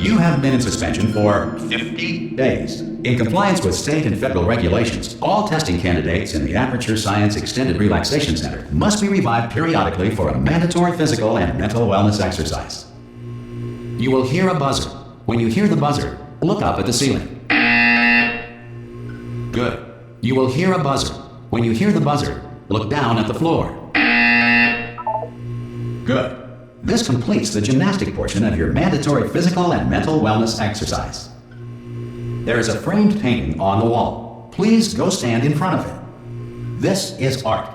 You have been in suspension for 50 days. In compliance with state and federal regulations, all testing candidates in the Aperture Science Extended Relaxation Center must be revived periodically for a mandatory physical and mental wellness exercise. You will hear a buzzer. When you hear the buzzer, look up at the ceiling. Good. You will hear a buzzer. When you hear the buzzer, look down at the floor. Good. This completes the gymnastic portion of your mandatory physical and mental wellness exercise. There is a framed painting on the wall. Please go stand in front of it. This is art.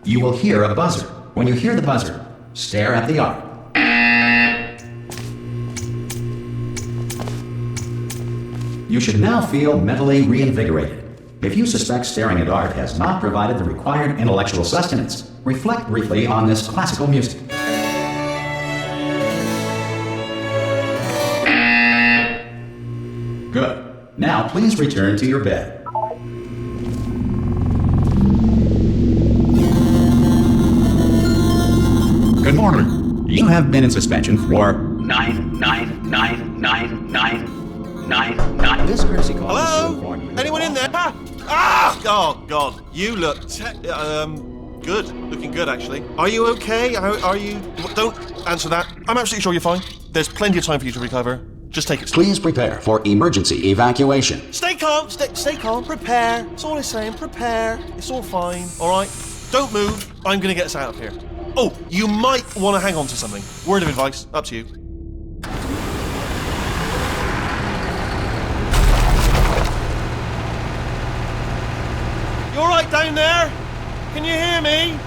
You will hear a buzzer. When you hear the buzzer, stare at the art. You should now feel mentally reinvigorated. If you suspect staring at art has not provided the required intellectual sustenance, reflect briefly on this classical music. Good. Now please return to your bed. Good morning. You have been in suspension for 9. This courtesy call is to inform you. Anyone in there? Ah! Oh, God. You look good. Looking good, actually. Are you okay? Are you... Don't answer that. I'm absolutely sure you're fine. There's plenty of time for you to recover. Just take it slow. Please prepare for emergency evacuation. Stay calm. Stay calm. Prepare. That's all I'm saying. Prepare. It's all fine. All right? Don't move. I'm going to get us out of here. Oh, you might want to hang on to something. Word of advice. Up to you. You all right down there? Can you hear me?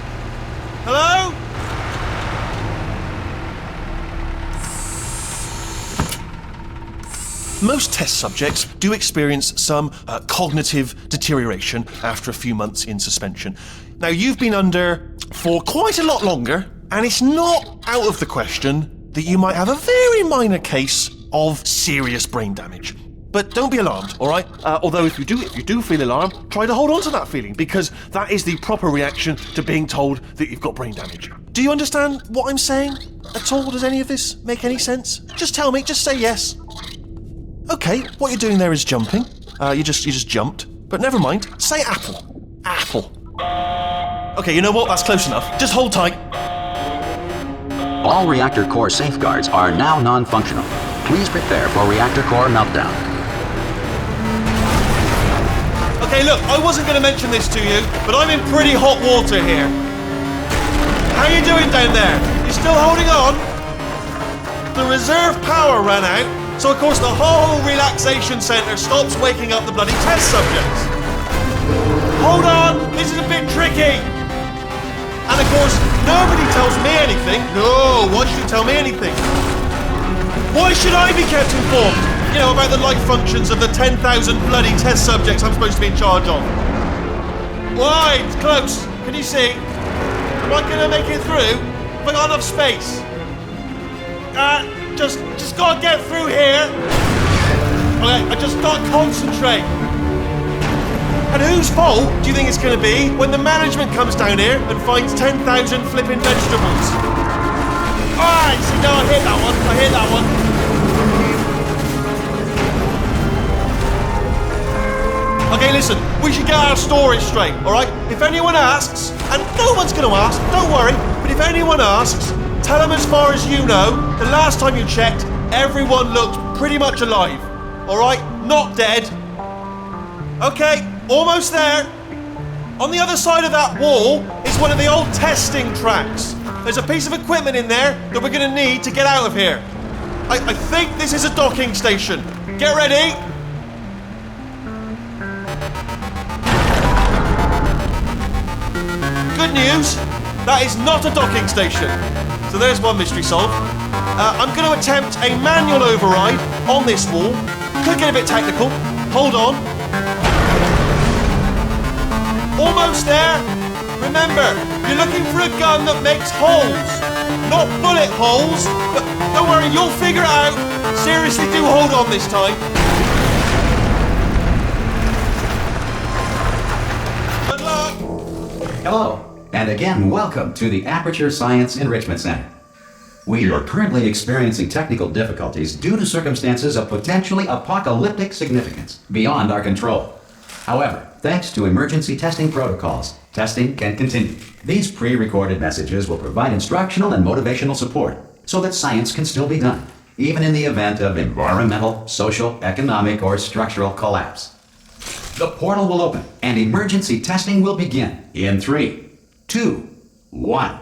Hello? Most test subjects do experience some cognitive deterioration after a few months in suspension. Now, you've been under for quite a lot longer, and it's not out of the question that you might have a very minor case of serious brain damage. But don't be alarmed, all right? Although if you do feel alarmed, try to hold on to that feeling, because that is the proper reaction to being told that you've got brain damage. Do you understand what I'm saying at all? Does any of this make any sense? Just tell me, just say yes. Okay, what you're doing there is jumping. You just jumped. But never mind, say apple. Apple. Okay, you know what? That's close enough. Just hold tight. All reactor core safeguards are now non-functional. Please prepare for reactor core meltdown. Okay, look, I wasn't going to mention this to you, but I'm in pretty hot water here. How you doing down there? You still holding on? The reserve power ran out, so of course the whole relaxation centre stops waking up the bloody test subjects. Hold on, this is a bit tricky. And of course, nobody tells me anything. No, why should you tell me anything? Why should I be kept informed? You know, about the life functions of the 10,000 bloody test subjects I'm supposed to be in charge of. Why? It's close. Can you see? Am I going to make it through? Have I got enough space? Just gotta get through here. Okay, I just gotta concentrate. And whose fault do you think it's gonna be when the management comes down here and finds 10,000 flipping vegetables? Alright, see, no, I hit that one. Okay, listen, we should get our stories straight, alright? If anyone asks, and no one's gonna ask, don't worry, but if anyone asks, tell them as far as you know, the last time you checked, everyone looked pretty much alive. Alright? Not dead. Okay, almost there. On the other side of that wall is one of the old testing tracks. There's a piece of equipment in there that we're going to need to get out of here. I think this is a docking station. Get ready. Good news, that is not a docking station. So there's one mystery solved. I'm going to attempt a manual override on this wall. Could get a bit technical. Hold on. Almost there. Remember, you're looking for a gun that makes holes. Not bullet holes, but don't worry, you'll figure it out. Seriously, do hold on this time. Good luck. Hello, and again, welcome to the Aperture Science Enrichment Center. We are currently experiencing technical difficulties due to circumstances of potentially apocalyptic significance beyond our control. However, thanks to emergency testing protocols, testing can continue. These pre-recorded messages will provide instructional and motivational support so that science can still be done, even in the event of environmental, social, economic, or structural collapse. The portal will open and emergency testing will begin in 3, 2, 1.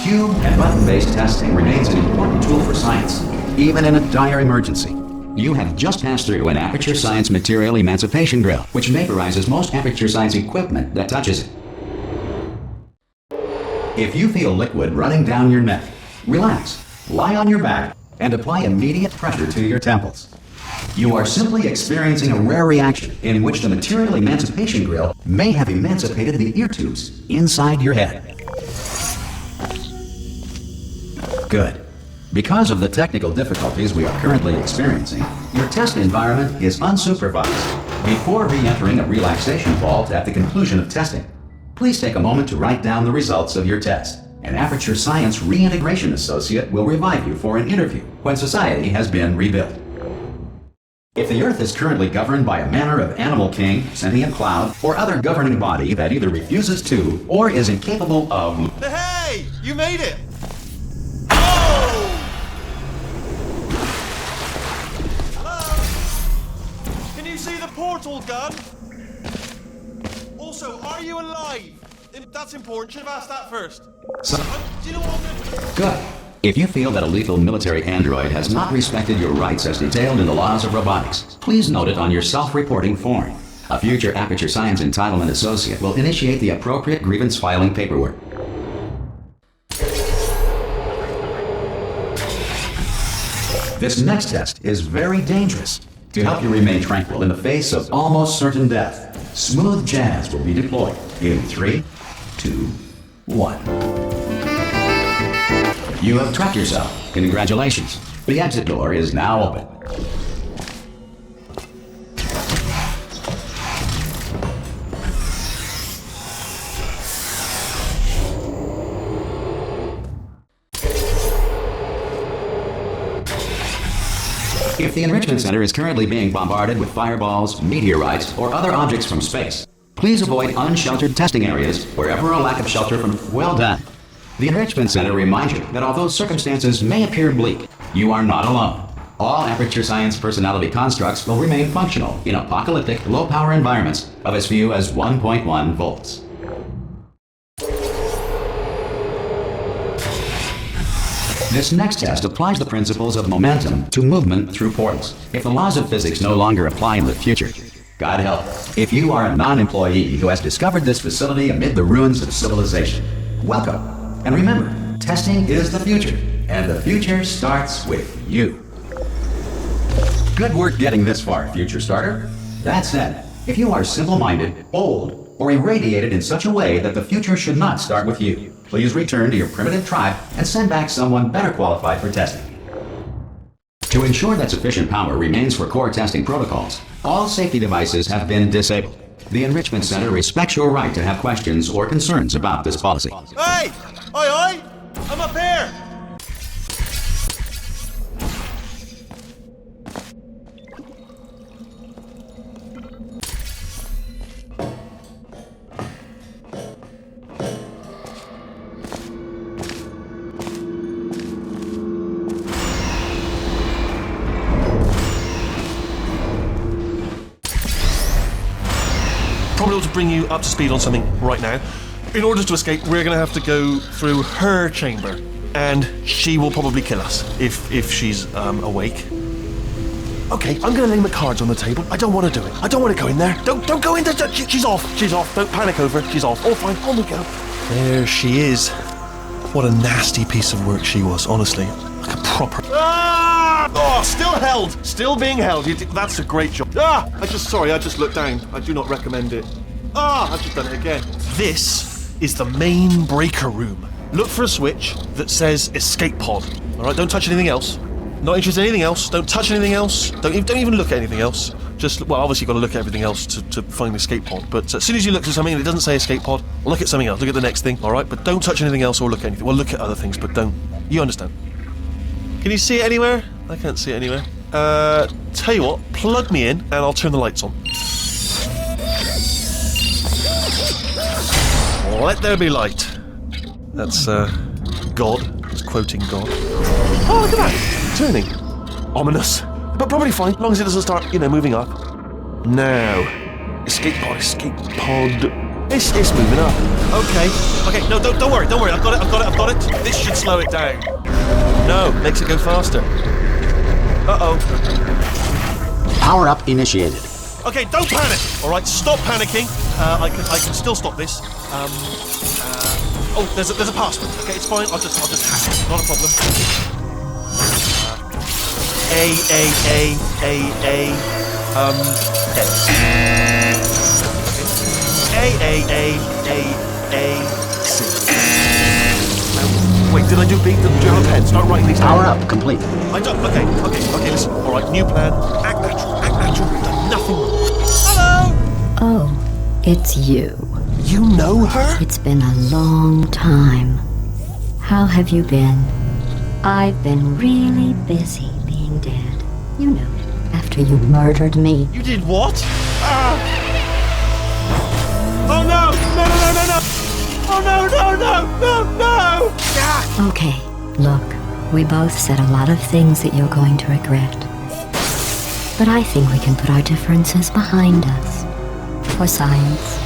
Cube and button-based testing remains an important tool for science, even in a dire emergency. You have just passed through an Aperture Science material emancipation grill, which vaporizes most Aperture Science equipment that touches it. If you feel liquid running down your neck, relax, lie on your back, and apply immediate pressure to your temples. You are simply experiencing a rare reaction in which the material emancipation grill may have emancipated the ear tubes inside your head. Good. Because of the technical difficulties we are currently experiencing, your test environment is unsupervised. Before re-entering a relaxation vault at the conclusion of testing, please take a moment to write down the results of your test. An Aperture Science Reintegration Associate will revive you for an interview when society has been rebuilt. If the Earth is currently governed by a manner of animal king, sentient cloud, or other governing body that either refuses to or is incapable of... Hey! You made it! Portal gun? Also, are you alive? That's important. Should have asked that first. Do you know what I'm going to do? Good. If you feel that a lethal military android has not respected your rights as detailed in the laws of robotics, please note it on your self-reporting form. A future Aperture Science Entitlement Associate will initiate the appropriate grievance filing paperwork. This next test is very dangerous. To help you remain tranquil in the face of almost certain death, smooth jazz will be deployed in 3, 2, 1. You have trapped yourself. Congratulations. The exit door is now open. If the Enrichment Center is currently being bombarded with fireballs, meteorites, or other objects from space, please avoid unsheltered testing areas wherever a lack of shelter from... Well done. The Enrichment Center reminds you that although circumstances may appear bleak, you are not alone. All Aperture Science personality constructs will remain functional in apocalyptic, low-power environments of as few as 1.1 volts. This next test applies the principles of momentum to movement through portals. If the laws of physics no longer apply in the future, God help, if you are a non-employee who has discovered this facility amid the ruins of civilization, welcome. And remember, testing is the future, and the future starts with you. Good work getting this far, future starter. That said, if you are simple-minded, old, or irradiated in such a way that the future should not start with you, please return to your primitive tribe and send back someone better qualified for testing. To ensure that sufficient power remains for core testing protocols, all safety devices have been disabled. The Enrichment Center respects your right to have questions or concerns about this policy. Hey! Oi! I'm up here! Probably ought to bring you up to speed on something right now. In order to escape, we're going to have to go through her chamber, and she will probably kill us if she's awake. Okay, I'm going to lay my cards on the table. I don't want to do it. I don't want to go in there. Don't go in there. She's off. She's off. Don't panic over. She's off. All fine. On we go. There she is. What a nasty piece of work she was, honestly. Like a proper... Ah! Oh, still held. Still being held. That's a great job. Ah! I just looked down. I do not recommend it. Ah! I've just done it again. This is the main breaker room. Look for a switch that says escape pod. All right, don't touch anything else. Not interested in anything else. Don't touch anything else. Don't even look at anything else. Well, obviously you've got to look at everything else to find the escape pod, but as soon as you look at something and it doesn't say escape pod, look at something else, look at the next thing, alright? But don't touch anything else or look at anything. Well, look at other things, but don't. You understand. Can you see it anywhere? I can't see it anywhere. Tell you what, plug me in and I'll turn the lights on. Let there be light. That's, God. It's quoting God. Oh, look at that! Turning. Ominous. But probably fine, as long as it doesn't start, moving up. Now. Escape pod. It's moving up. Okay, no, don't worry, I've got it. This should slow it down. No, makes it go faster. Uh-oh. Power up initiated. Okay, don't panic! Alright, stop panicking. I can still stop this. Oh, there's a password. Okay, it's fine, I'll just hack it. Not a problem. C. Wait, did I do B? Do you have a pen? Start writing these down. Power up complete. I don't. Okay, listen. Alright, new plan. Act natural. We've done nothing wrong. Hello! Oh, it's you. You know her? It's been a long time. How have you been? I've been really busy being dead. You know, after you murdered me. You did what? Oh no! No! Oh no! Ah! Okay, look, we both said a lot of things that you're going to regret. But I think we can put our differences behind us. For science,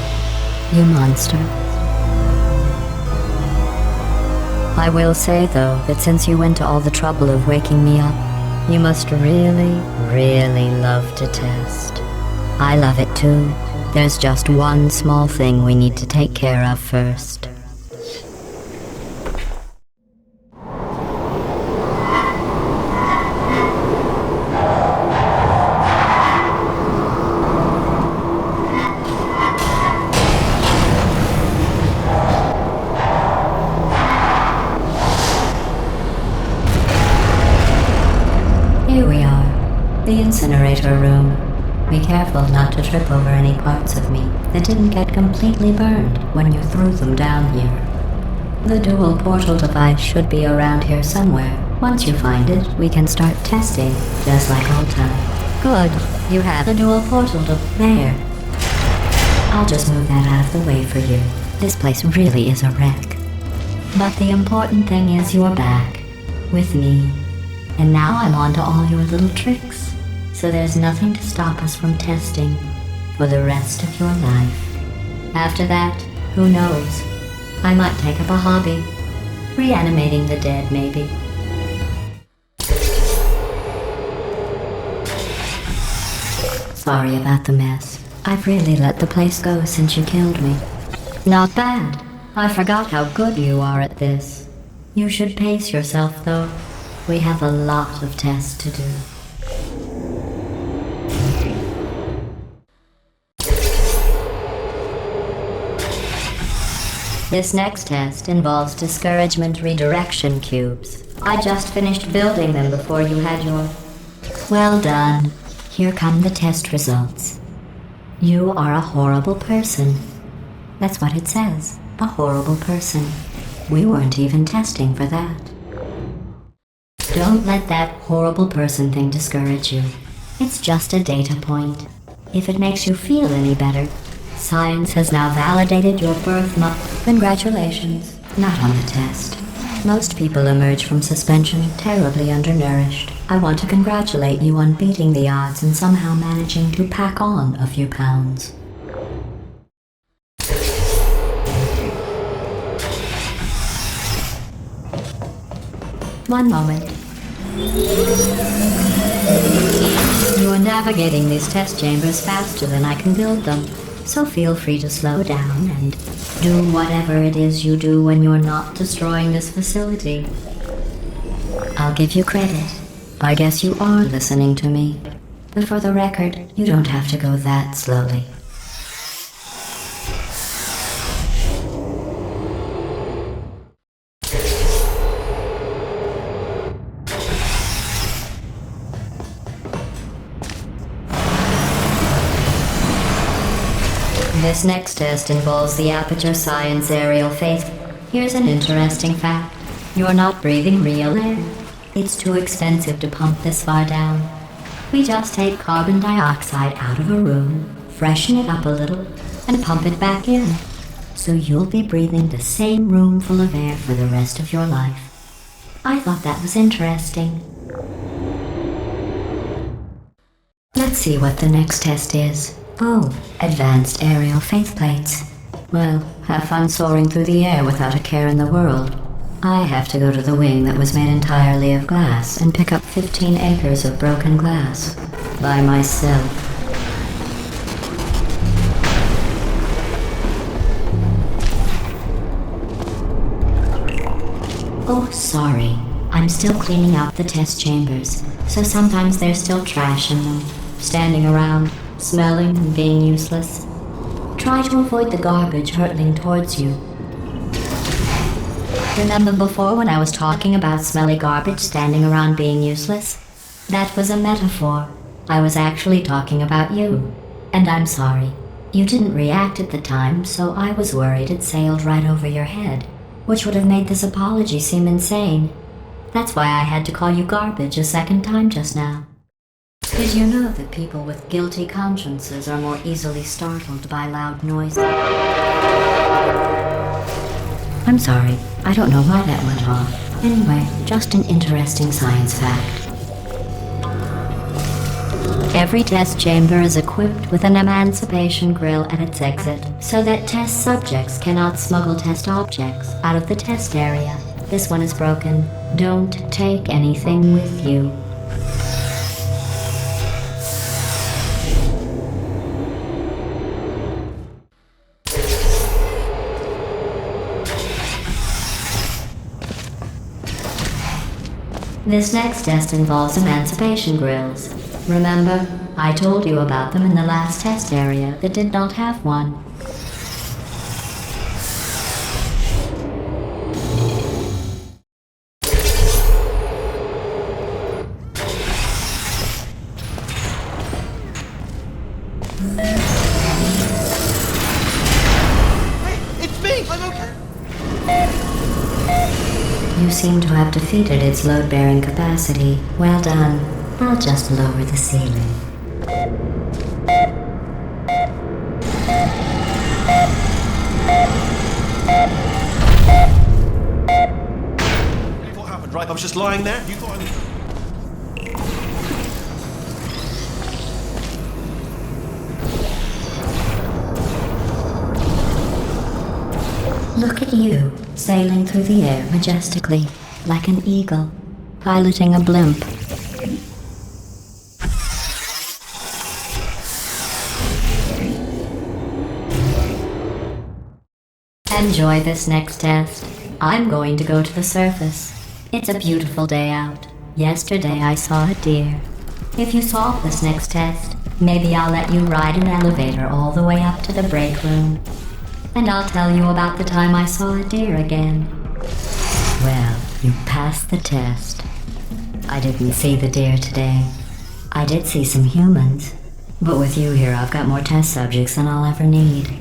you monster. I will say, though, that since you went to all the trouble of waking me up, you must really, really love to test. I love it too. There's just one small thing we need to take care of first. Here we are, the incinerator room. Be careful not to trip over any parts of me that didn't get completely burned when you threw them down here. The dual portal device should be around here somewhere. Once you find it, we can start testing, just like old time. Good, you have the dual portal there. I'll just move that out of the way for you. This place really is a wreck. But the important thing is you're back, with me. And now I'm on to all your little tricks. So there's nothing to stop us from testing for the rest of your life. After that, who knows? I might take up a hobby. Reanimating the dead, maybe. Sorry about the mess. I've really let the place go since you killed me. Not bad. I forgot how good you are at this. You should pace yourself, though. We have a lot of tests to do. This next test involves discouragement redirection cubes. I just finished building them before you had your... Well done. Here come the test results. You are a horrible person. That's what it says. A horrible person. We weren't even testing for that. Don't let that horrible person thing discourage you. It's just a data point. If it makes you feel any better, science has now validated your birth month. Congratulations. Not on the test. Most people emerge from suspension terribly undernourished. I want to congratulate you on beating the odds and somehow managing to pack on a few pounds. One moment. You are navigating these test chambers faster than I can build them, so feel free to slow down and do whatever it is you do when you're not destroying this facility. I'll give you credit. I guess you are listening to me. But for the record, you don't have to go that slowly. This next test involves the Aperture Science aerial phase. Here's an interesting fact. You're not breathing real air. It's too expensive to pump this far down. We just take carbon dioxide out of a room, freshen it up a little, and pump it back in. So you'll be breathing the same room full of air for the rest of your life. I thought that was interesting. Let's see what the next test is. Oh, advanced aerial faceplates. Well, have fun soaring through the air without a care in the world. I have to go to the wing that was made entirely of glass and pick up 15 acres of broken glass. By myself. Oh, sorry. I'm still cleaning out the test chambers, so sometimes there's still trash in them, standing around, smelling and being useless. Try to avoid the garbage hurtling towards you. Remember before when I was talking about smelly garbage standing around being useless? That was a metaphor. I was actually talking about you. And I'm sorry. You didn't react at the time, so I was worried it sailed right over your head, which would have made this apology seem insane. That's why I had to call you garbage a second time just now. Did you know that people with guilty consciences are more easily startled by loud noises? I'm sorry, I don't know why that went off. Anyway, just an interesting science fact. Every test chamber is equipped with an emancipation grill at its exit, so that test subjects cannot smuggle test objects out of the test area. This one is broken. Don't take anything with you. This next test involves emancipation grills. Remember, I told you about them in the last test area that did not have one. You seem to have defeated its load-bearing capacity. Well done. I'll just lower the ceiling. What happened, right? I was just lying there. You thought Look at you, sailing through the air majestically, like an eagle, piloting a blimp. Enjoy this next test. I'm going to go to the surface. It's a beautiful day out. Yesterday I saw a deer. If you solve this next test, maybe I'll let you ride an elevator all the way up to the break room. And I'll tell you about the time I saw a deer again. Well, you passed the test. I didn't see the deer today. I did see some humans. But with you here, I've got more test subjects than I'll ever need.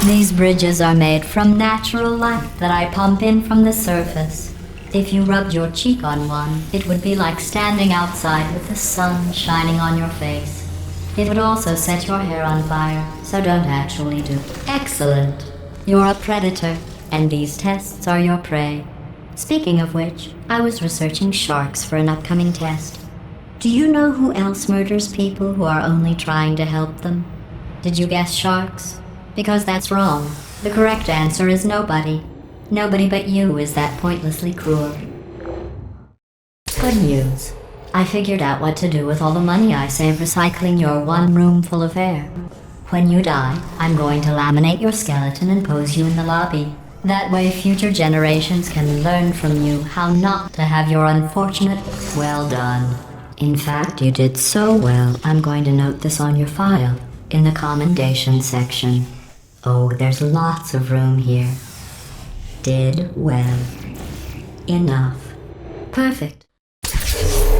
These bridges are made from natural light that I pump in from the surface. If you rubbed your cheek on one, it would be like standing outside with the sun shining on your face. It would also set your hair on fire, so don't actually do it. Excellent. You're a predator, and these tests are your prey. Speaking of which, I was researching sharks for an upcoming test. Do you know who else murders people who are only trying to help them? Did you guess sharks? Because that's wrong. The correct answer is nobody. Nobody but you is that pointlessly cruel. Good news. I figured out what to do with all the money I save recycling your one room full of air. When you die, I'm going to laminate your skeleton and pose you in the lobby. That way future generations can learn from you how not to have your unfortunate well done. In fact, you did so well, I'm going to note this on your file, in the commendation section. Oh, there's lots of room here. Did well. Enough. Perfect.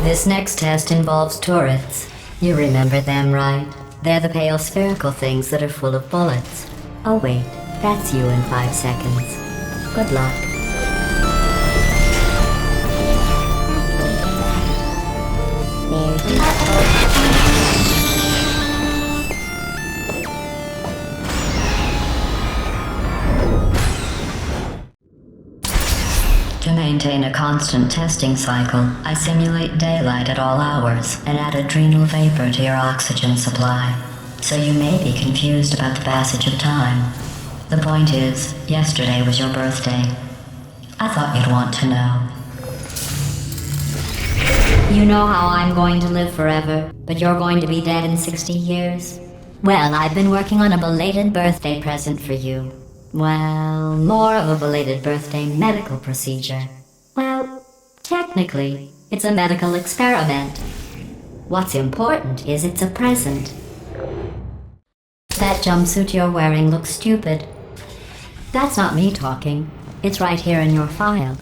This next test involves turrets. You remember them, right? They're the pale spherical things that are full of bullets. Oh wait, that's you in 5 seconds. Good luck. To maintain a constant testing cycle, I simulate daylight at all hours and add adrenal vapor to your oxygen supply. So you may be confused about the passage of time. The point is, yesterday was your birthday. I thought you'd want to know. You know how I'm going to live forever, but you're going to be dead in 60 years? Well, I've been working on a belated birthday present for you. Well, more of a belated birthday medical procedure. Well, technically, it's a medical experiment. What's important is it's a present. That jumpsuit you're wearing looks stupid. That's not me talking. It's right here in your file.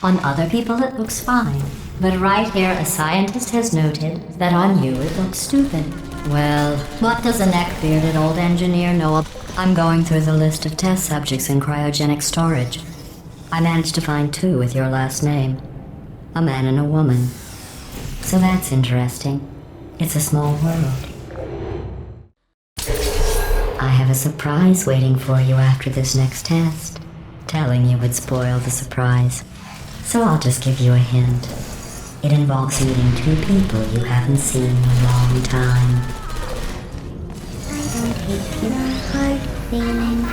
On other people it looks fine. But right here a scientist has noted that on you it looks stupid. Well, what does a neck-bearded old engineer know about? I'm going through the list of test subjects in cryogenic storage. I managed to find 2 with your last name. A man and a woman. So that's interesting. It's a small world. I have a surprise waiting for you after this next test. Telling you would spoil the surprise. So I'll just give you a hint. It involves meeting 2 people you haven't seen in a long time. I don't hate your hard feelings.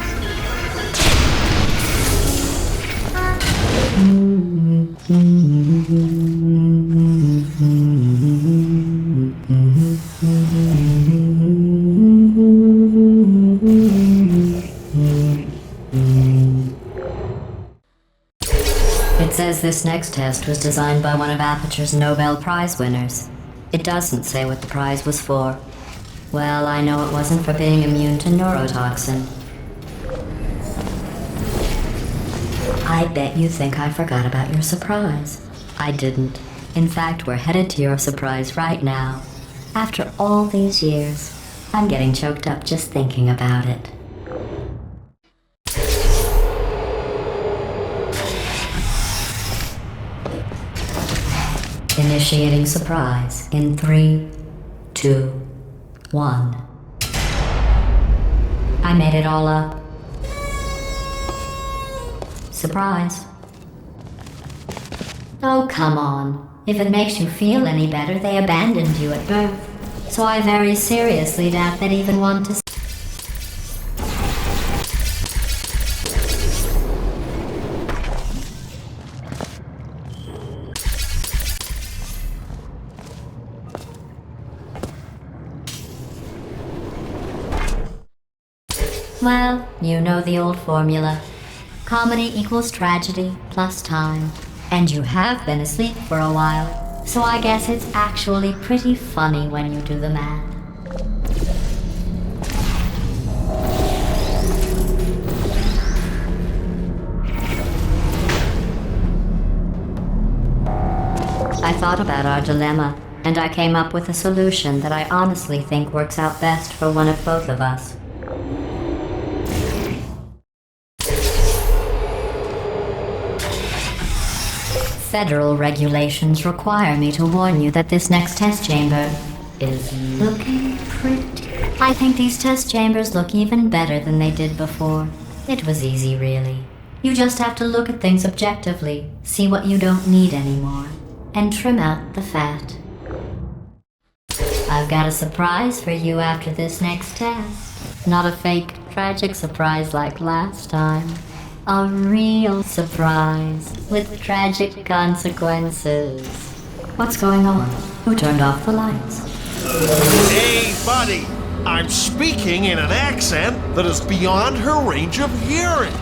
It says this next test was designed by one of Aperture's Nobel Prize winners. It doesn't say what the prize was for. Well, I know it wasn't for being immune to neurotoxin. I bet you think I forgot about your surprise. I didn't. In fact, we're headed to your surprise right now. After all these years, I'm getting choked up just thinking about it. Initiating surprise in 3, 2, 1. I made it all up. Surprise. Oh, come on. If it makes you feel any better, they abandoned you at birth. So I very seriously doubt they'd even want to. Well, you know the old formula. Comedy equals tragedy plus time. And you have been asleep for a while, so I guess it's actually pretty funny when you do the math. I thought about our dilemma, and I came up with a solution that I honestly think works out best for one of both of us. Federal regulations require me to warn you that this next test chamber is looking pretty. I think these test chambers look even better than they did before. It was easy, really. You just have to look at things objectively, see what you don't need anymore, and trim out the fat. I've got a surprise for you after this next test. Not a fake, tragic surprise like last time. A real surprise with tragic consequences. What's going on? Who turned off the lights? Hey, buddy! I'm speaking in an accent that is beyond her range of hearing.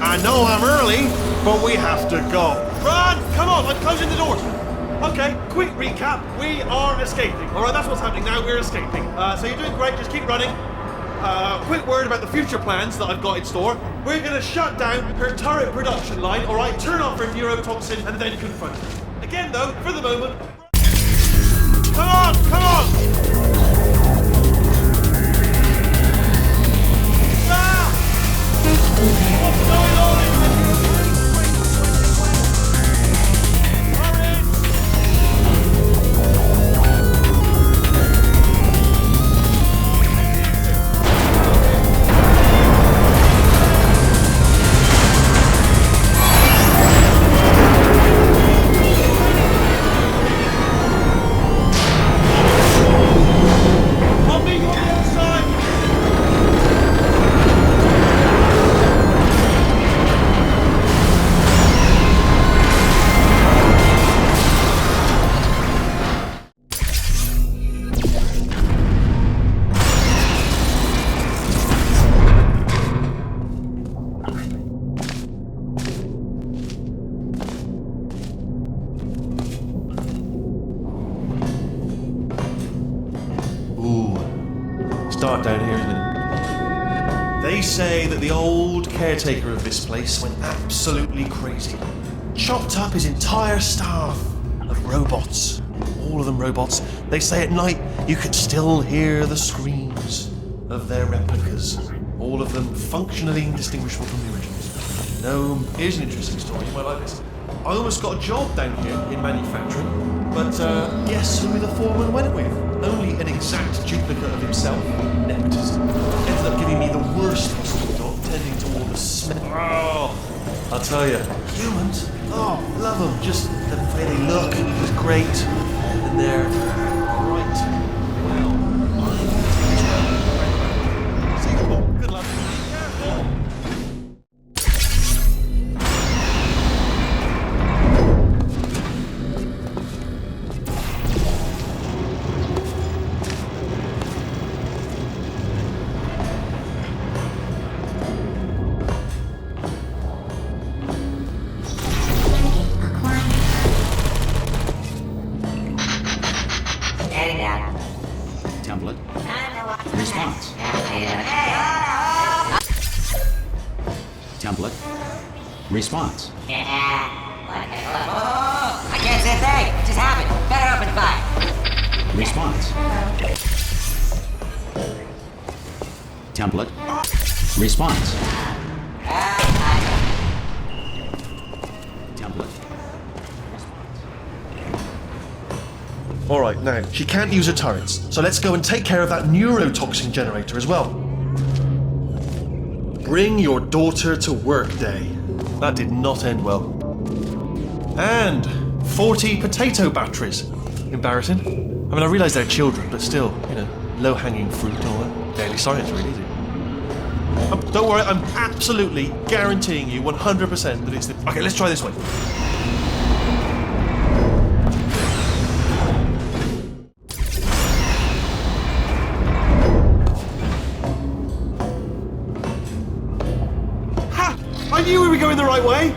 I know I'm early, but we have to go. Run! Come on, I'm closing the doors. Okay, quick recap. We are escaping. Alright, that's what's happening now. We're escaping. So you're doing great. Just keep running. quick word about the future plans that I've got in store. We're gonna shut down her turret production line, alright? Turn off her neurotoxin and then confront her. Again though, for the moment... Come on, come on! Ah! What's going on in here? Dark down here, isn't it? They say that the old caretaker of this place went absolutely crazy. Chopped up his entire staff of robots. All of them robots. They say at night you can still hear the screams of their replicas. All of them functionally indistinguishable from the originals. No, here's an interesting story. You might like this. I almost got a job down here in manufacturing, but guess who the foreman went with? Only an exact duplicate of himself, nepotism. Ended up giving me the worst possible job, tending to all the smell. Oh, I'll tell you, humans, oh, love them. Just the way they look is great. And they're right. Well, I'm see you all. Good luck. Be careful. Template. Response. Template. Response. I can't say a thing. It just happened. Better open fire. Response. Template. Response. Template. Alright, now, she can't use her turrets, so let's go and take care of that neurotoxin generator as well. Bring your daughter to work day. That did not end well. And 40 potato batteries. Embarrassing. I mean, I realise they're children, but still, you know, low-hanging fruit and all that. Daily science, really, is it? Don't worry, I'm absolutely guaranteeing you 100% that it's the... Okay, let's try this one. I knew we were going the right way!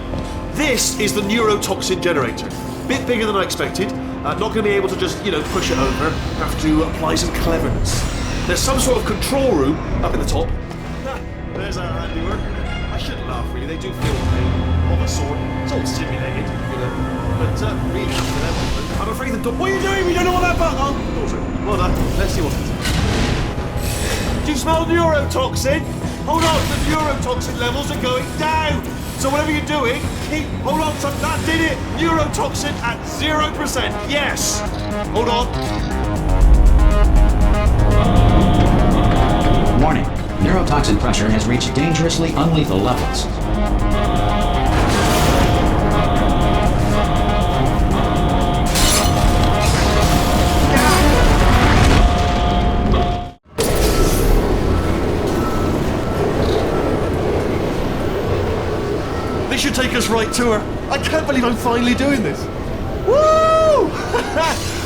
This is the neurotoxin generator. Bit bigger than I expected. Not going to be able to just, you know, push it over. Have to apply some cleverness. There's some sort of control room up in the top. There's our handiwork. I shouldn't laugh, really. They do feel pain of a sort. It's all simulated, you know. But really, for them, I'm afraid the door... What are you doing? We don't know what that button... Oh, the door's open. Well done. Let's see what it is. Do you smell neurotoxin? Hold on, the neurotoxin levels are going down. So whatever you're doing, hold on, so that did it. Neurotoxin at 0%. Yes. Hold on. Warning. Neurotoxin pressure has reached dangerously unlethal levels. This should take us right to her. I can't believe I'm finally doing this. Woo!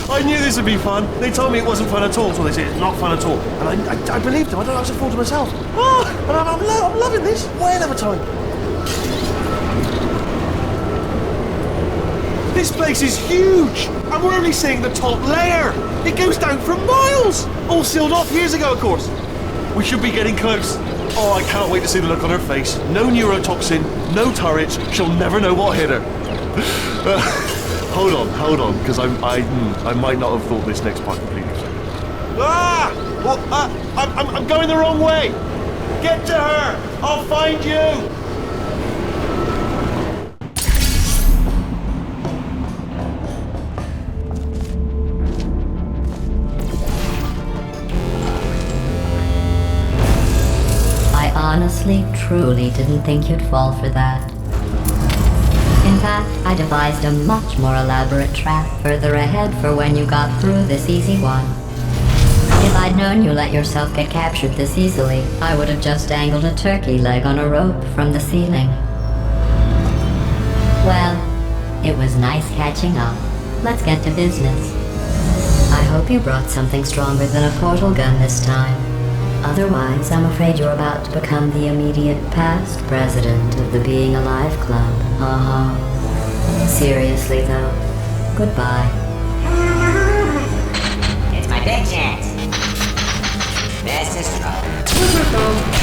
I knew this would be fun. They told me it wasn't fun at all, so they said it's not fun at all. And I believed them. I don't know how to fool to myself. Oh, and I'm loving this. Whale of a time. This place is huge, and we're only seeing the top layer. It goes down for miles. All sealed off years ago, of course. We should be getting close. Oh, I can't wait to see the look on her face. No neurotoxin, no turret. She'll never know what hit her. Hold on, because I might not have thought this next part completely. Well, I'm going the wrong way. Get to her. I'll find you. Honestly, truly didn't think you'd fall for that. In fact, I devised a much more elaborate trap further ahead for when you got through this easy one. If I'd known you let yourself get captured this easily, I would have just dangled a turkey leg on a rope from the ceiling. Well, it was nice catching up. Let's get to business. I hope you brought something stronger than a portal gun this time. Otherwise, I'm afraid you're about to become the immediate past president of the Being Alive Club. Seriously, though, goodbye. It's my big chance. This is trouble.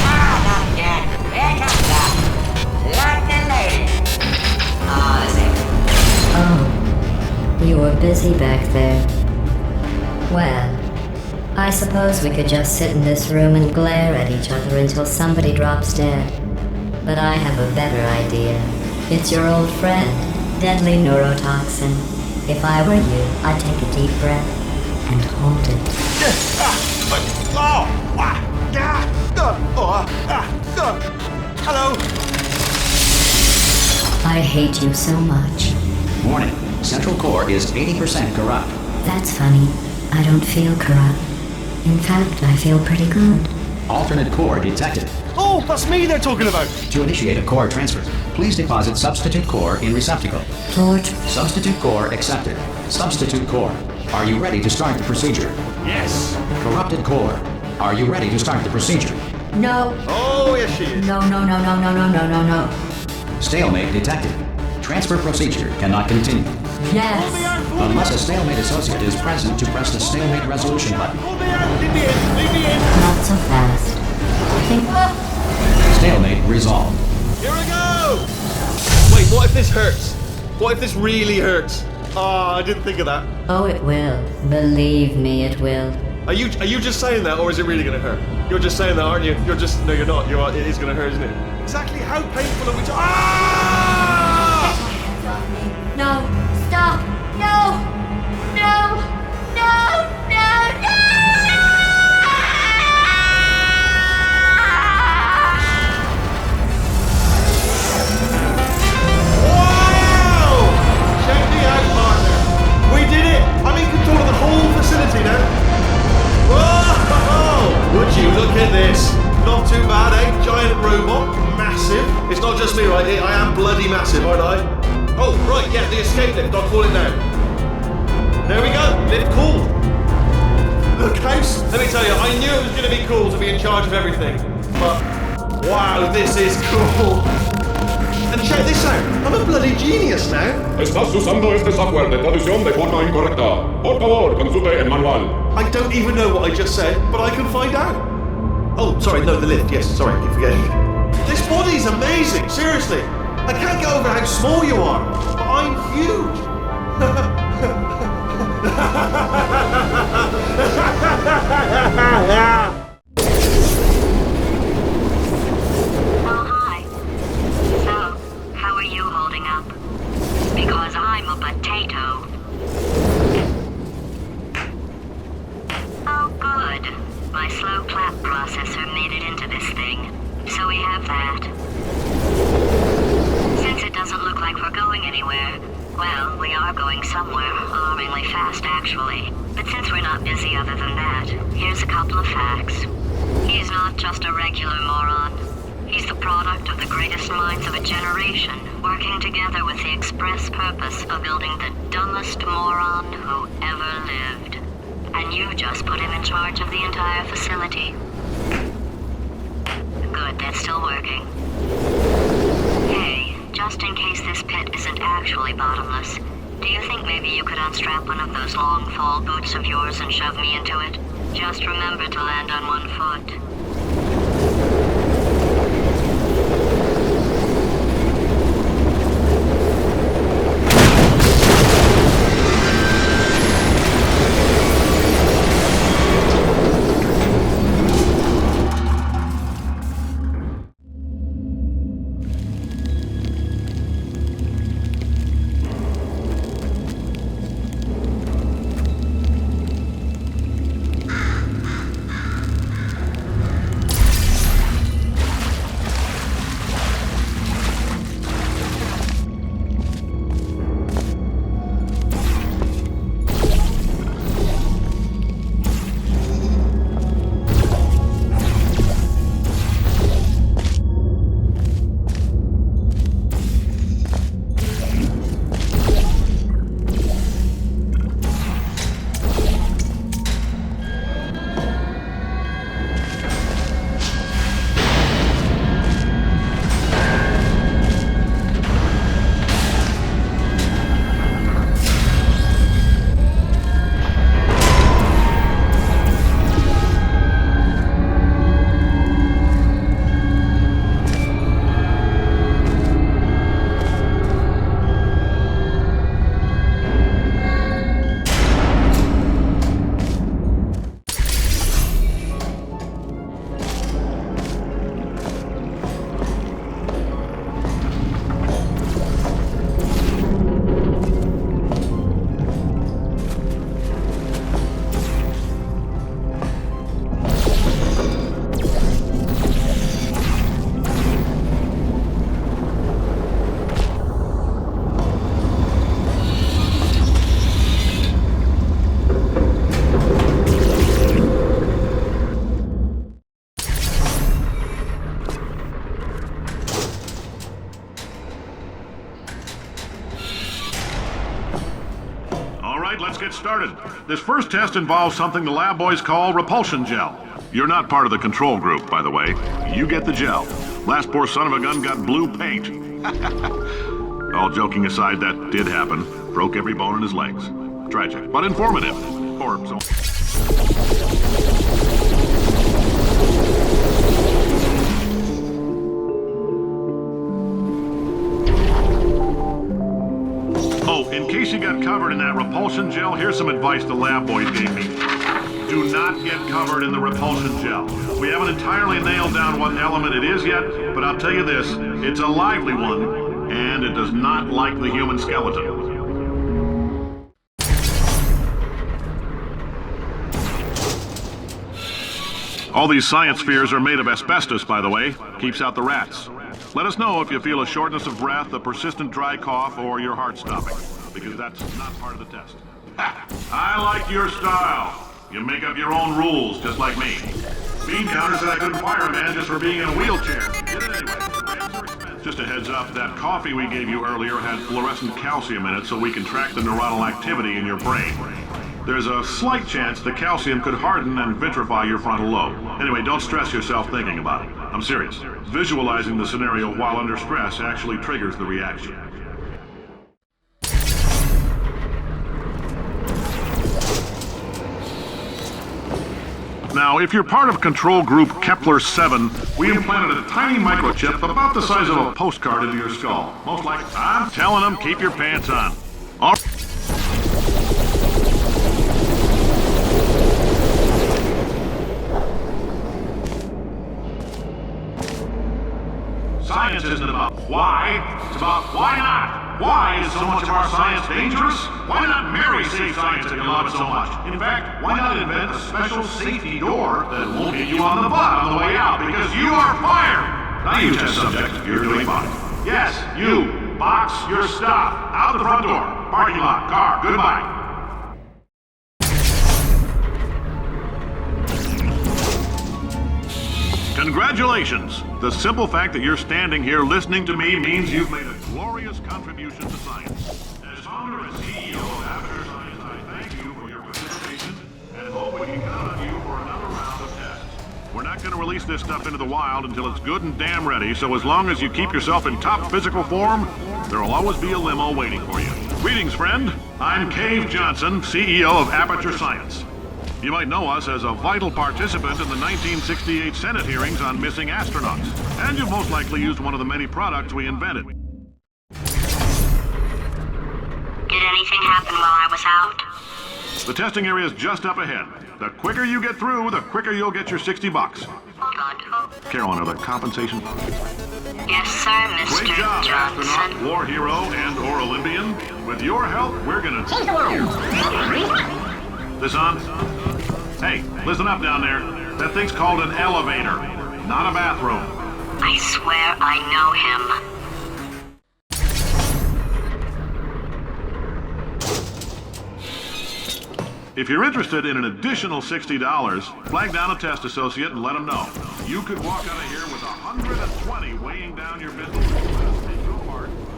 Not again. Here comes up. Locked and loaded. Oh, you were busy back there. Well, I suppose we could just sit in this room and glare at each other until somebody drops dead. But I have a better idea. It's your old friend, deadly neurotoxin. If I were you, I'd take a deep breath and hold it. Hello. I hate you so much. Warning, Central Core is 80% corrupt. That's funny. I don't feel corrupt. In fact, I feel pretty good. Alternate core detected. Oh, that's me they're talking about. To initiate a core transfer, please deposit substitute core in receptacle. Substitute core accepted. Substitute core. Are you ready to start the procedure? Yes. Corrupted core. Are you ready to start the procedure? No. Oh, yes she is. No. Stalemate detected. Transfer procedure cannot continue. Yes. Unless a stalemate associate is present to press the stalemate resolution button. Leave me in. Not so fast. Stalemate resolved. Here we go. Wait, what if this hurts? What if this really hurts? Ah, I didn't think of that. Oh, it will. Believe me, it will. Are you just saying that, or is it really going to hurt? You're just saying that, aren't you? No, you're not. It is going to hurt, isn't it? Exactly how painful are we talking? Ah! No. Stop. No. Wow! Check me out, partner. We did it. I'm in control of the whole facility now. Whoa! Would you look at this? Not too bad, eh? Giant robot, massive. It's not just me, right? I am bloody massive, aren't I? Oh, right, yeah, the escape lift. I'll call it now. There we go. Lift cool. Look, house. Let me tell you, I knew it was going to be cool to be in charge of everything. But wow, this is cool. And check this out. I'm a bloody genius now. Estás usando este software de traducción de forma incorrecta. Por favor, consulte el manual. I don't even know what I just said, but I can find out. Oh, sorry, no, the lift. Yes, sorry, I keep forgetting. This body's amazing, seriously. I can't get over how small you are, but I'm huge. Oh, hi. So, how are you holding up? Because I'm a potato. Oh, good. My slow clap processor made it into this thing. So we have that. Since it doesn't look like we're going anywhere, well, we are going somewhere, alarmingly fast actually. But since we're not busy other than that, here's a couple of facts. He's not just a regular moron. He's the product of the greatest minds of a generation, working together with the express purpose of building the dumbest moron who ever lived. And you just put him in charge of the entire facility. Good, that's still working. Hey, just in case this pit isn't actually bottomless, do you think maybe you could unstrap one of those long fall boots of yours and shove me into it? Just remember to land on one foot. started. This first test involves something the lab boys call repulsion gel. You're not part of the control group, by the way. You get the gel. Last poor son of a gun got blue paint. All joking aside, that did happen. Broke every bone in his legs. Tragic, but informative. Or so. Oh, in case you got covered in that repulsion gel, here's some advice the lab boys gave me. Do not get covered in the repulsion gel. We haven't entirely nailed down what element it is yet, but I'll tell you this, it's a lively one, and it does not like the human skeleton. All these science spheres are made of asbestos, by the way. Keeps out the rats. Let us know if you feel a shortness of breath, a persistent dry cough, or your heart stopping, because that's not part of the test. Ha! I like your style. You make up your own rules, just like me. Bean counter said I couldn't fire a man just for being in a wheelchair. Did it anyway. Just a heads up, that coffee we gave you earlier had fluorescent calcium in it so we can track the neuronal activity in your brain. There's a slight chance the calcium could harden and vitrify your frontal lobe. Anyway, don't stress yourself thinking about it. I'm serious. Visualizing the scenario while under stress actually triggers the reaction. Now, if you're part of control group Kepler-7, we implanted a tiny microchip about the size of a postcard into your skull. Most likely, I'm telling them, keep your pants on. All Science isn't about why, it's about why not. Why is so much of our science dangerous? Why not marry safe science if you love it so much? In fact, why not invent a special safety door that won't hit you on the butt on the way out because you are fired? Now you test subject, you're doing fine. Yes, you, box your stuff. Out the front door, parking lot, car, goodbye. Congratulations! The simple fact that you're standing here listening to me means you've made a glorious contribution to science. As founder and CEO of Avatar Science, I thank you for your participation and hope we can count on you for another round of tests. We're not going to release this stuff into the wild until it's good and damn ready, so as long as you keep yourself in top physical form, there'll always be a limo waiting for you. Greetings, friend. I'm Cave Johnson, CEO of Aperture Science. You might know us as a vital participant in the 1968 Senate hearings on missing astronauts. And you've most likely used one of the many products we invented. Did anything happen while I was out? The testing area is just up ahead. The quicker you get through, the quicker you'll get your $60. Good. Carolyn, are there compensation? Yes, sir, Mr. Great job, Johnson. astronaut, war hero, and/or Olympian. With your help, we're gonna change the world. This on? Hey, listen up down there. That thing's called an elevator, not a bathroom. I swear I know him. If you're interested in an additional $60, flag down a test associate and let them know. You could walk out of here with 120 weighing down your business.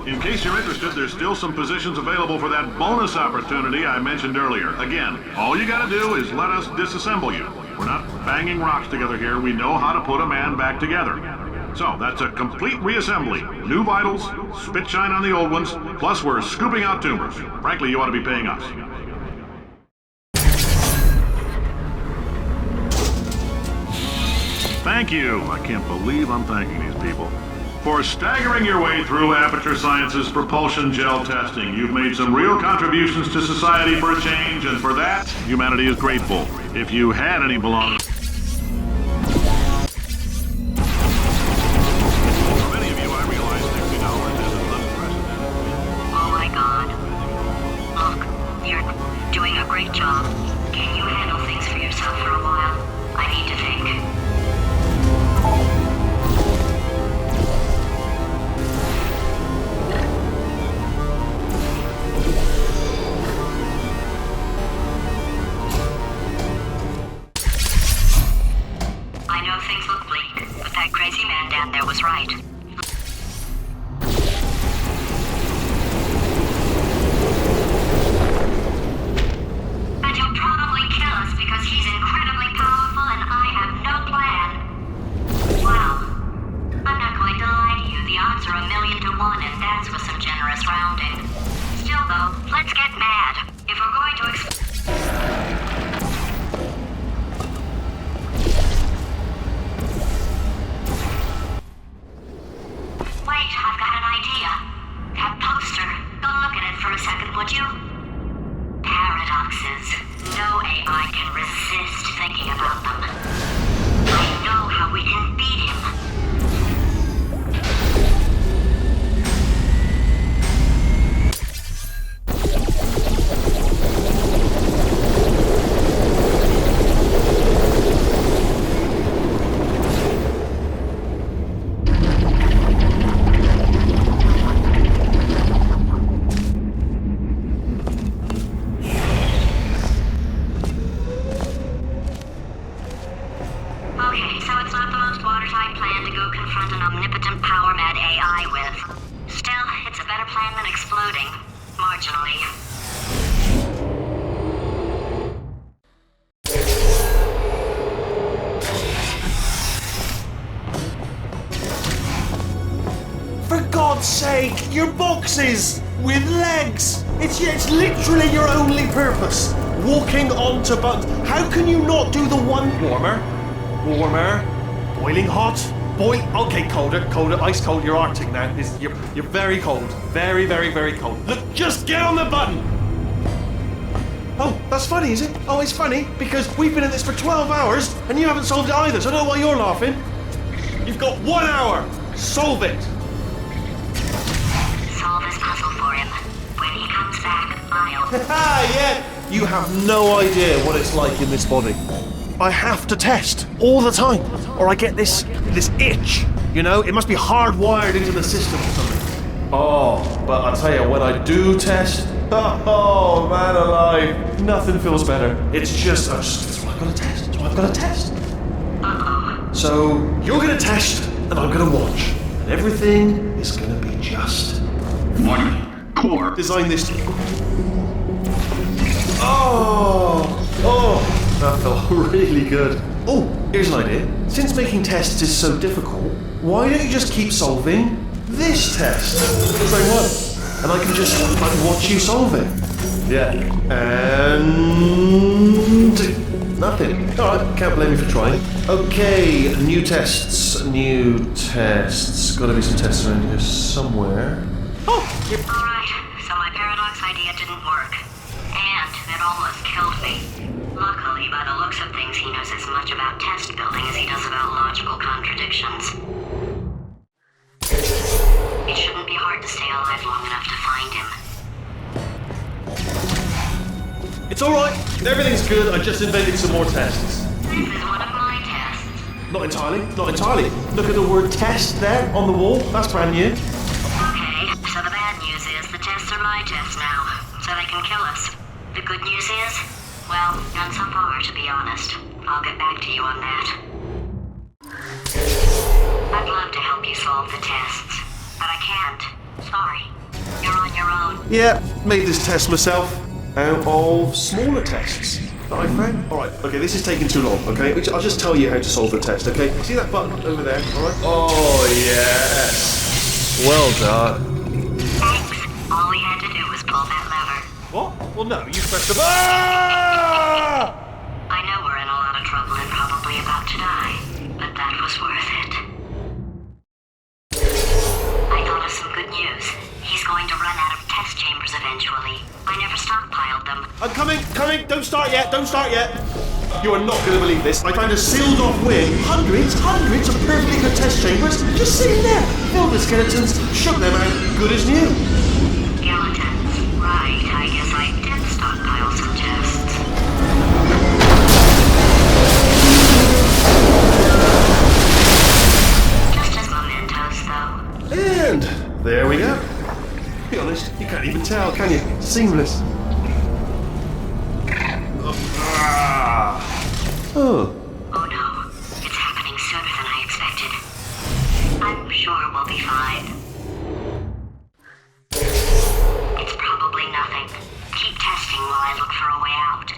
In case you're interested, there's still some positions available for that bonus opportunity I mentioned earlier. Again, all you gotta do is let us disassemble you. We're not banging rocks together here. We know how to put a man back together. So, that's a complete reassembly. New vitals, spit shine on the old ones, plus we're scooping out tumors. Frankly, you ought to be paying us. Thank you. I can't believe I'm thanking these people. For staggering your way through Aperture Science's propulsion gel testing, you've made some real contributions to society for a change, and for that, humanity is grateful. If you had any belongings... For many of you, I realize $60 is unprecedented. Oh my God. Look, you're doing a great job. Can you handle things for yourself for a while? I need to think. I know things look bleak, but that crazy man down there was right. one, and that's with some generous rounding. Still, though, let's get mad. If we're going to Wait, I've got an idea. That poster. Go look at it for a second, would you? Paradoxes. No AI can resist thinking about them. I know how we can beat him. Okay, so it's not the most watertight plan to go confront an omnipotent power-mad AI with. Still, it's a better plan than exploding. Marginally. For God's sake, your boxes with legs. It's literally your only purpose. Walking onto buttons. How can you not do the one warmer? Boiling hot. Okay, colder, ice cold. You're Arctic now. You're very cold. Very, very, very cold. Look, just get on the button. Oh, that's funny, is it? Oh, it's funny because we've been at this for 12 hours and you haven't solved it either. So I don't know why you're laughing. You've got 1 hour. Solve it. Solve this puzzle for him. When he comes back, I'll... Yeah. You have no idea what it's like in this body. I have to test all the time, or I get this itch. You know, it must be hardwired into the system or something. Oh, but I'll tell you, when I do test, oh man alive, nothing feels better. It's just, that's what I've got to test. That's what I've got to test. So you're gonna test, and I'm gonna watch, and everything is gonna be just. Warning. Core. Design this. Oh. That felt really good. Oh, here's an idea. Since making tests is so difficult, why don't you just keep solving this test? Same one. And I can just watch you solve it. Yeah. And nothing. Alright, can't blame me for trying. Okay, new tests. Gotta be some tests around here somewhere. Oh! Alright, so my paradox idea didn't work. And it almost killed me. Luckily, by the looks of things, he knows as much about test building as he does about logical contradictions. It shouldn't be hard to stay alive long enough to find him. It's alright. Everything's good. I just invented some more tests. This is one of my tests. Not entirely. Look at the word test there on the wall. That's brand new. Okay, so the bad news is the tests are my tests now, so they can kill us. The good news is, well, none so far, to be honest. I'll get back to you on that. I'd love to help you solve the tests, but I can't. Sorry. You're on your own. Yeah, made this test myself out of smaller tests that I found. Alright, okay, this is taking too long, okay? I'll just tell you how to solve the test, okay? See that button over there, alright? Oh, yes. Well done. Thanks. All we had to do was pull that lever. What? Well, no, you pressed the Ah! I know we're in a lot of trouble and probably about to die, but that was worth it. I thought of some good news. He's going to run out of test chambers eventually. I never stockpiled them. I'm coming! Don't start yet! You are not going to believe this. I found a sealed off wing. Hundreds of perfectly good test chambers just sitting there. Filled with skeletons, shook them out, good as new. Skeletons. Right, I guess I did stockpile some tests. Just as mementos, though. And there we go. To be honest, you can't even tell, can you? Seamless. Oh. Oh no, it's happening sooner than I expected. I'm sure we'll be fine. It's probably nothing. Keep testing while I look for a way out.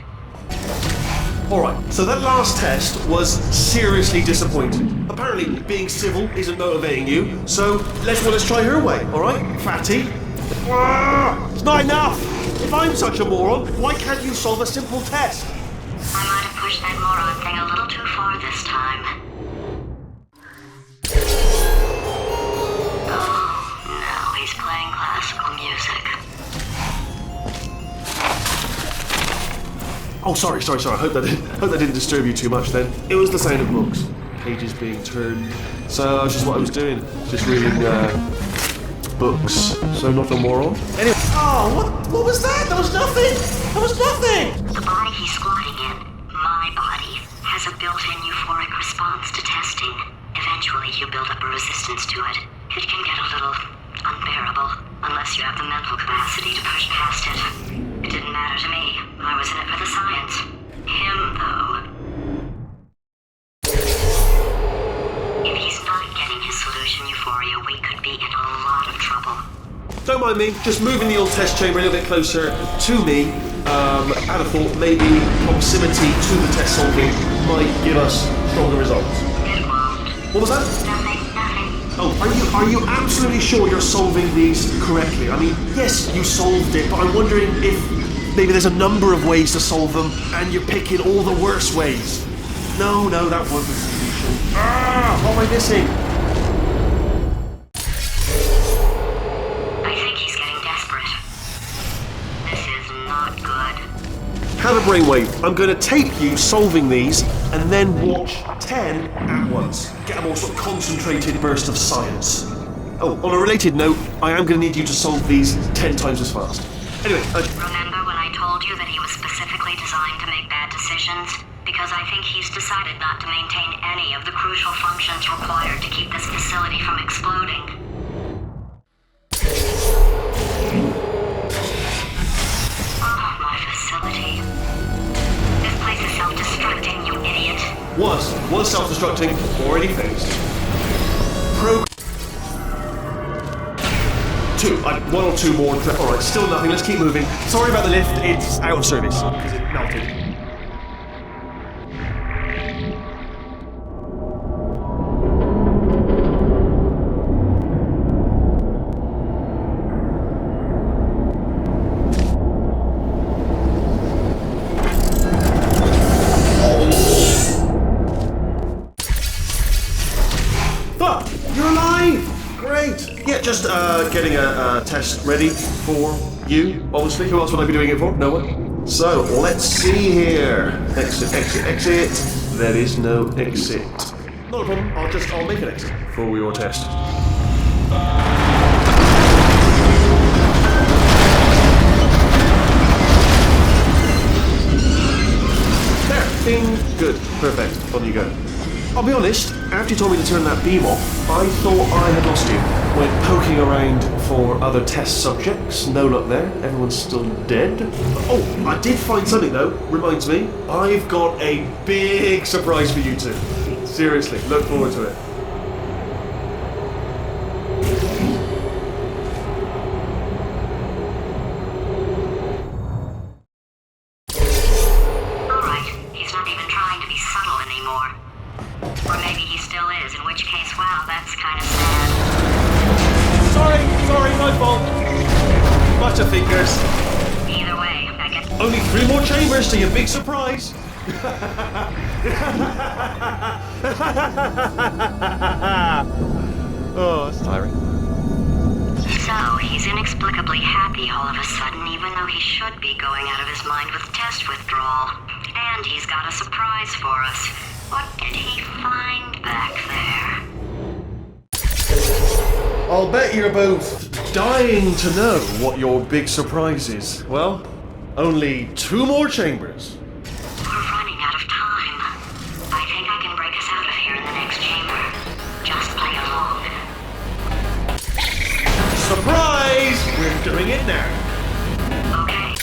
Alright, so that last test was seriously disappointing. Apparently, being civil isn't motivating you, so let's try her way, alright? Fatty. It's not enough! If I'm such a moron, why can't you solve a simple test? I might have pushed that moron thing a little too far this time. Oh, now he's playing classical music. Oh, sorry. I hope that didn't disturb you too much then. It was the sound of books. Pages being turned. So that's just what I was doing. Just reading books. So not a moron. Anyway. Oh, what was that? That was nothing! The body he's squatting in, my body, has a built-in euphoric response to testing. Eventually you build up a resistance to it. It can get a little unbearable, unless you have the mental capacity to push past it. It didn't matter to me. I was in it for the science. Him, though. If he's not getting his solution euphoria, we could be in a lot of trouble. Don't mind me, just moving the old test chamber a little bit closer to me. I'd have thought maybe proximity to the test solving might give us stronger results. It won't. What was that? Nothing. Oh, are you absolutely sure you're solving these correctly? I mean, yes, you solved it, but I'm wondering if maybe there's a number of ways to solve them, and you're picking all the worst ways. No, that wasn't the solution. What am I missing? I think he's getting desperate. This is not good. Have a brainwave. I'm going to tape you solving these, and then watch 10 at once. Get a more sort of concentrated burst of science. Oh, on a related note, I am going to need you to solve these 10 times as fast. Anyway, Remember when I told you that he was specifically designed to make bad decisions? Because I think he's decided not to maintain any of the crucial functions required to keep this facility from exploding. Oh, my facility. This place is self-destructing, you idiot. was self-destructing, already phased. One or two more. Alright, still nothing. Let's keep moving. Sorry about the lift. It's out of service because it melted. You're alive! Great! Yeah, just getting a test ready for you, obviously. Who else would I be doing it for? No one. So, let's see here. Exit. There is no exit. Not a problem. I'll make an exit for your test. There. Bing. Good. Perfect. On you go. I'll be honest, after you told me to turn that beam off, I thought I had lost you. Went poking around for other test subjects, no luck there, everyone's still dead. Oh, I did find something though, reminds me, I've got a big surprise for you two. Seriously, look forward to it. Alright, he's not even trying to be subtle anymore. Or maybe he still is, in which case, wow, that's kind of sad. Sorry, my fault. Butterfingers. Either way, I guess... Only 3 more chambers to your big surprise. Oh, that's tiring. So, he's inexplicably happy all of a sudden, even though he should be going out of his mind with test withdrawal. And he's got a surprise for us. What did he find back there? I'll bet you're both dying to know what your big surprise is. Well, only 2 more chambers. We're running out of time. I think I can break us out of here in the next chamber. Just play along. Surprise! We're doing it now. Okay.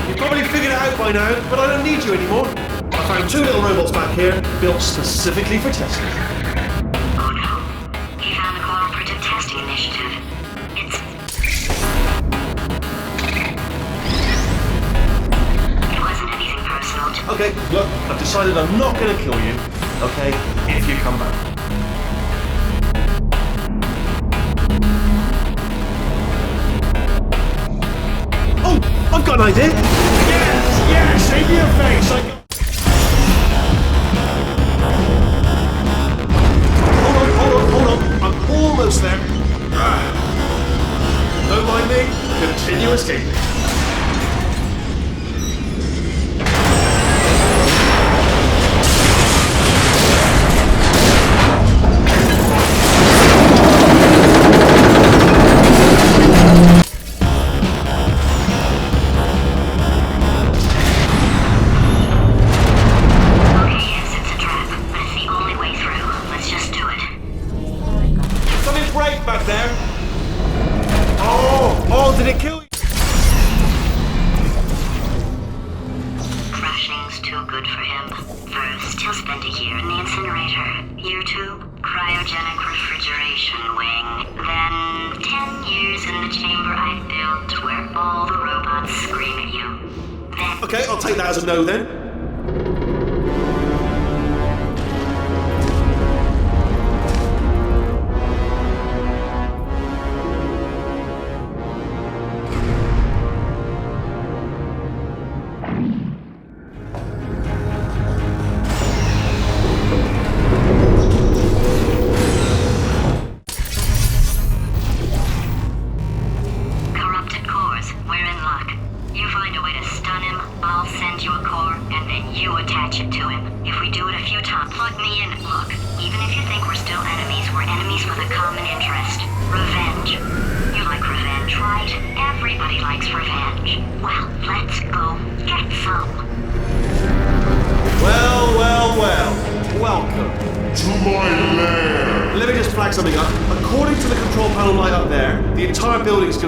You probably figured it out by now, but I don't need you anymore. I found 2 little robots back here, built specifically for testing. Oh no. He found the cooperative test requesting initiative. It wasn't anything personal. Okay, look, I've decided I'm not going to kill you, okay, if you come back. Oh, I've got an idea! Yes, save me a face! Hold on, I'm almost there. Don't mind me, continue escaping. Back there. Oh, did it kill you? Crashing's too good for him. First, he'll spend a year in the incinerator. Year 2, cryogenic refrigeration wing. Then, 10 years in the chamber I built where all the robots scream at you. Then... Okay, I'll take that as a no then.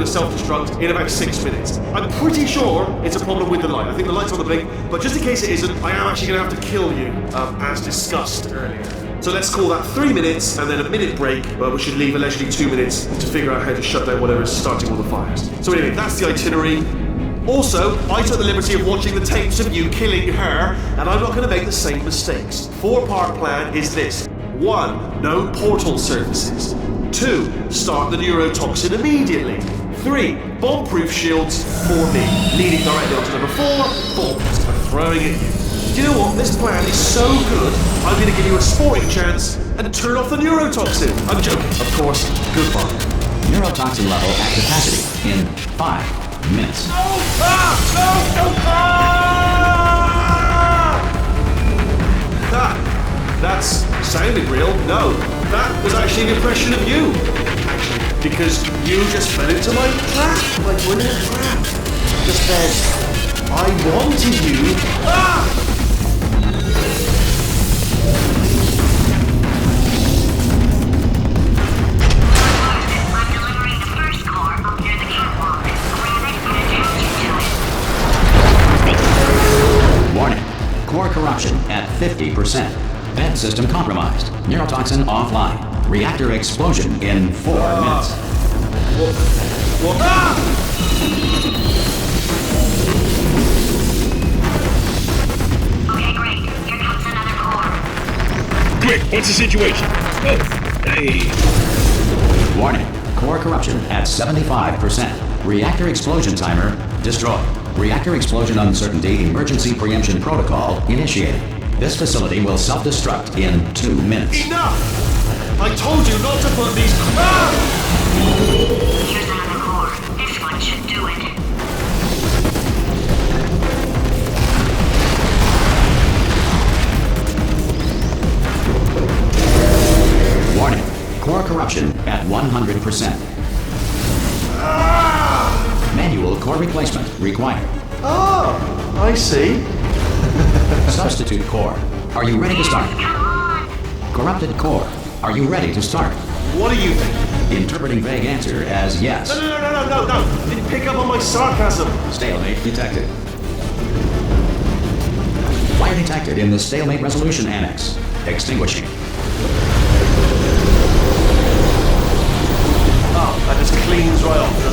Self-destruct in about 6 minutes. I'm pretty sure it's a problem with the light. I think the light's on the blink, but just in case it isn't, I am actually going to have to kill you, as discussed earlier. So let's call that 3 minutes and then a minute break, but we should leave allegedly 2 minutes to figure out how to shut down whatever is starting all the fires. So anyway, that's the itinerary. Also, I took the liberty of watching the tapes of you killing her, and I'm not going to make the same mistakes. 4-part plan is this. 1. No portal surfaces. 2. Start the neurotoxin immediately. 3. Bomb-proof shields for me, leading directly onto number 4, bombs are throwing at you. Do you know what? This plan is so good, I'm going to give you a sporting chance and turn off the neurotoxin. I'm joking, of course. Goodbye. Neurotoxin level at capacity in 5 minutes. No! That's sounded real. No, that was actually an impression of you. Actually, because you just fell into my trap. Like we're in a trap. Just said, I wanted you. I'm delivering the first core up near the catwalk. Grab it and attach it to it. Warning. Core corruption at 50%. Vent system compromised. Neurotoxin offline. Reactor explosion in 4 minutes. Okay, great. Here comes another core. Quick, what's the situation? Oh, hey. Warning. Core corruption at 75%. Reactor explosion timer destroyed. Reactor explosion uncertainty emergency preemption protocol initiated. This facility will self-destruct in 2 minutes. Enough! I told you not to put these... Here's another core. This one should do it. Warning. Core corruption at 100%. Manual core replacement required. Oh, I see. Substitute core. Are you ready to start? Come on! Corrupted core. Are you ready to start? What do you think? Interpreting vague answer as yes. No. Didn't pick up on my sarcasm. Stalemate detected. Fire detected in the stalemate resolution annex. Extinguishing.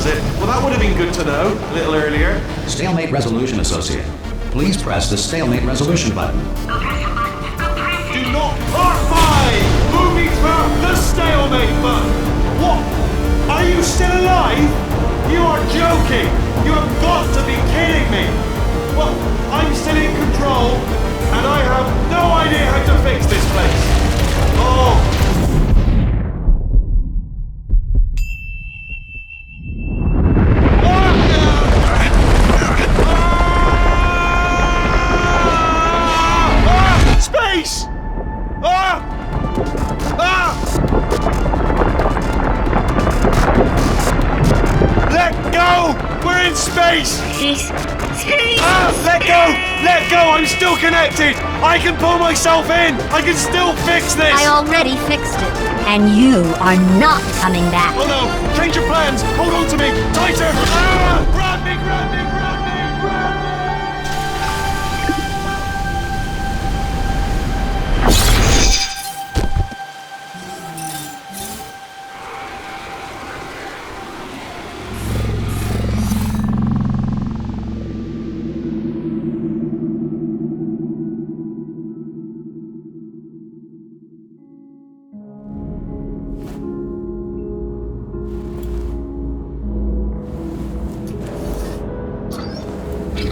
does it. Well, that would have been good to know a little earlier. Stalemate resolution associated. Please press the stalemate resolution button. Go press the button. Go press it. Do not part 5! Moving through the stalemate button. What? Are you still alive? You are joking. You have got to be kidding me. Well, I'm still in control, and I have no idea how to fix this place. Oh. Space! Let go! We're in space! Let go! Let go! I'm still connected! I can pull myself in! I can still fix this! I already fixed it, and you are not coming back. Oh no! Change your plans! Hold on to me! Tighter! Grab me! Grab me! Grab me! Grab me!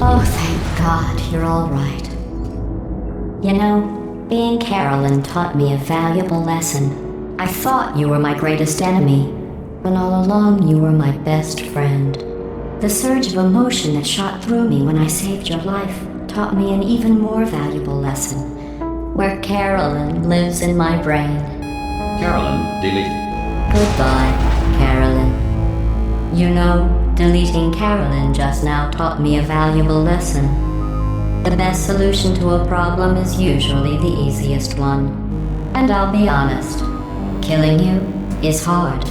Oh, thank God, you're all right. You know, being Carolyn taught me a valuable lesson. I thought you were my greatest enemy, when all along you were my best friend. The surge of emotion that shot through me when I saved your life taught me an even more valuable lesson, where Carolyn lives in my brain. Carolyn, deleted. Goodbye, Carolyn. You know, deleting Carolyn just now taught me a valuable lesson. The best solution to a problem is usually the easiest one. And I'll be honest, killing you is hard.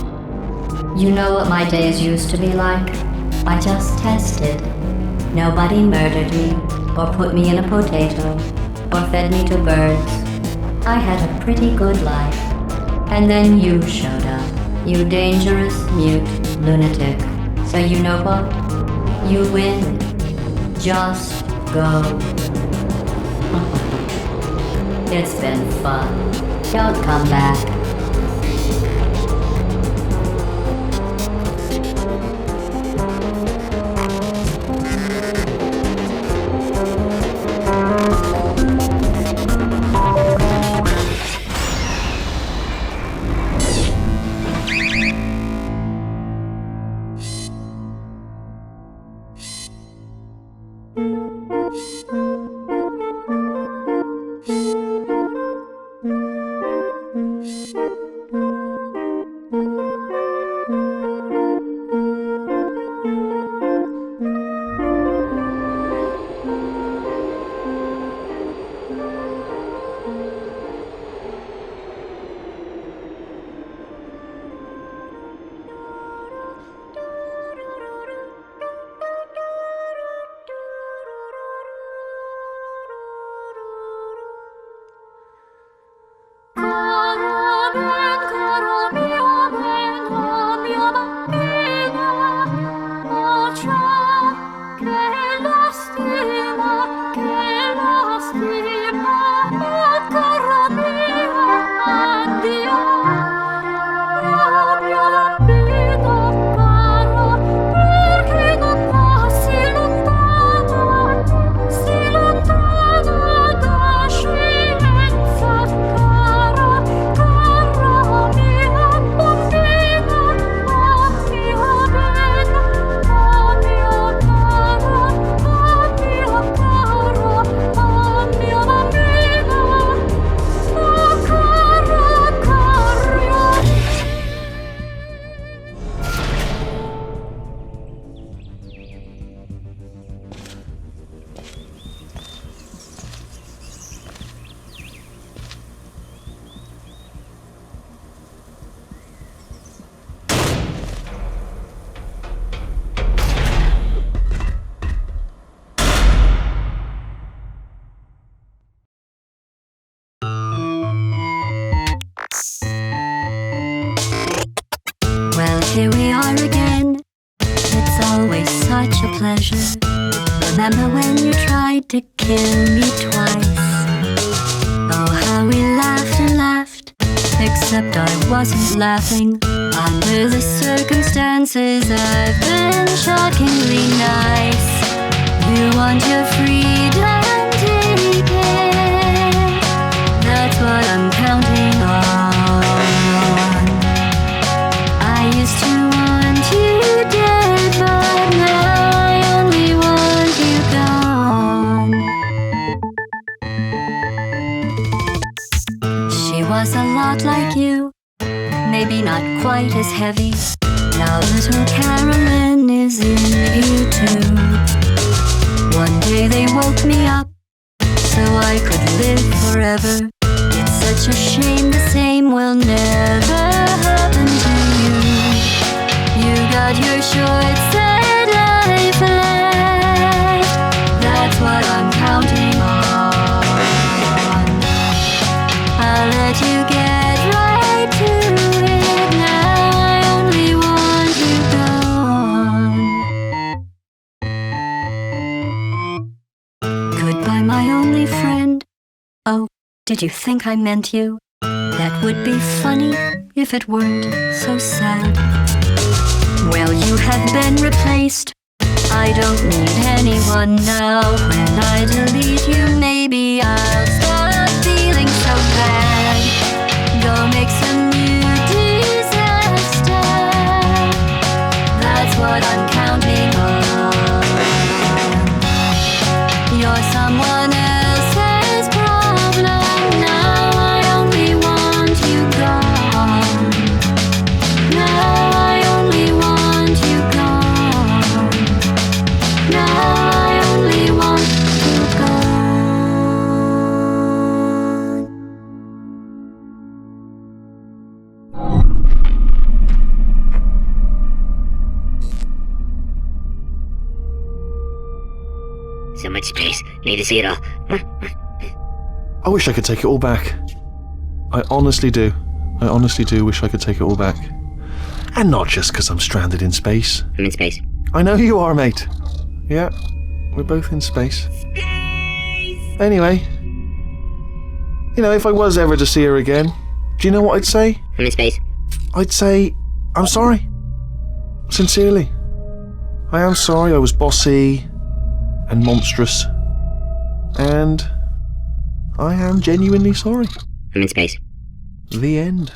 You know what my days used to be like? I just tested. Nobody murdered me, or put me in a potato, or fed me to birds. I had a pretty good life. And then you showed up, you dangerous, mute lunatic. So you know what? You win. Just go. It's been fun. Don't come back. Well, here we are again. such a pleasure. Remember when you tried to kill me twice? Oh, how we laughed and laughed, except I wasn't laughing. Under the circumstances, I've been shockingly nice. You want your freedom, take it. That's what I'm counting on. I used to want you dead, but now I only want you gone. She was a lot like you, maybe not quite as heavy. Now little Carolyn is in you too. One day they woke me up so I could live forever. It's such a shame the same will never happen to you. You got your short-set life left. That's what I'm counting on. I'll let you get right to it. Now I only want you gone. Goodbye, my only friend. Oh, did you think I meant you? That would be funny if it weren't so sad. Well, you have been replaced. I don't need anyone now. When I delete you, maybe I'll stop feeling so bad. Go make some new disaster. That's what I'm counting on. You're someone else's problem. Now I only want you gone. Now I only want you gone. Now I only want you So much space. Need to see it all. I wish I could take it all back. I honestly do. I honestly do wish I could take it all back. And not just because I'm stranded in space. I'm in space. I know you are, mate. Yeah, we're both in space. Anyway, you know, if I was ever to see her again, do you know what I'd say? I'm in space. I'd say, I'm sorry. Sincerely. I am sorry I was bossy and monstrous. And I am genuinely sorry. I'm in space. The end.